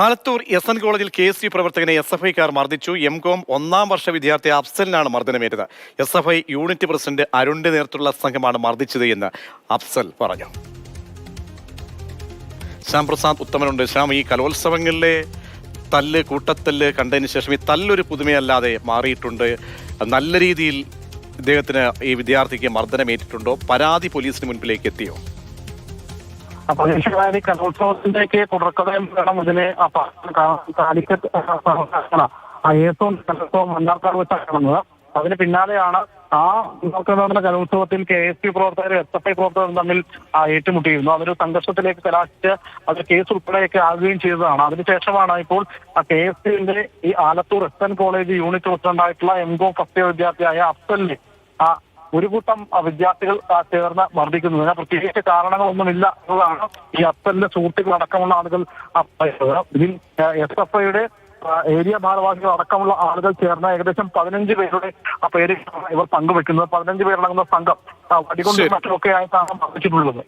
Alathur S N കോളേജിൽ KSU പ്രവർത്തകനെ SFIക്കാർ മർദ്ദിച്ചു. M.Com 1ാം വർഷ വിദ്യാർത്ഥി അഫ്സലിനാണ് മർദ്ദനമേറ്റത്. SFI യൂണിറ്റ് പ്രസിഡന്റ് അരുണിന്റെ നേതൃത്വത്തിലുള്ള സംഘമാണ് മർദ്ദിച്ചത് എന്ന് അഫ്സൽ പറഞ്ഞു. ശ്യാംപ്രസാദ് ഉത്തമനുണ്ട്. ശ്യാം, ഈ കലോത്സവങ്ങളിലെ തല്ല്, കൂട്ടത്തല്ല് കണ്ടതിന് ശേഷം ഈ തല്ലൊരു പുതുമയല്ലാതെ മാറിയിട്ടുണ്ട്. നല്ല രീതിയിൽ ഇദ്ദേഹത്തിന്, ഈ വിദ്യാർത്ഥിക്ക് മർദ്ദനമേറ്റിട്ടുണ്ടോ? പരാതി പോലീസിന് മുൻപിലേക്ക് എത്തിയോ? പ്രതീക്ഷകളായി കലോത്സവത്തിലേക്ക് തുടർക്കഥയും വേണം ഇതിനെ കാലിക്കറ്റ് ഏറ്റവും കലോത്സവം മണ്ണാർക്കാട് വെച്ചാണ് നടന്നത്. അതിന് പിന്നാലെയാണ് ആ നടന്ന കലോത്സവത്തിൽ KSU പ്രവർത്തകരും SFI പ്രവർത്തകരും തമ്മിൽ ഏറ്റുമുട്ടിയിരുന്നു. അതൊരു സംഘർഷത്തിലേക്ക് കലാശിച്ച് അത് കേസ് ഉൾപ്പെടെയൊക്കെ ആകുകയും ചെയ്തതാണ്. അതിനുശേഷമാണ് ഇപ്പോൾ KSUവിന്റെ ഈ ആലത്തൂർ SN കോളേജ് യൂണിറ്റ് പ്രസിഡന്റായിട്ടുള്ള M.Com ഫസ്റ്റ് ഇയർ വിദ്യാർത്ഥിയായ അഫ്സലിനെ ഒരു കൂട്ടം വിദ്യാർത്ഥികൾ ചേർന്ന് മർദ്ദിക്കുന്നതിന് പ്രത്യേകിച്ച് കാരണങ്ങളൊന്നുമില്ല എന്നതാണ് ഈ അഫ്സലിന്റെ സുഹൃത്തുക്കൾ അടക്കമുള്ള ആളുകൾ പറയുന്നത്. ഇതിൽ SFIയുടെ ഏരിയ ഭാരവാഹികൾ അടക്കമുള്ള ആളുകൾ ചേർന്ന് ഏകദേശം 15 പേരുടെ പേര് ഇവർ പങ്കുവെക്കുന്നത്. 15 പേരടങ്ങുന്ന സംഘം വടികൊണ്ടും മറ്റുമൊക്കെ ആയിട്ടാണ് മർദ്ദിച്ചിട്ടുള്ളത്.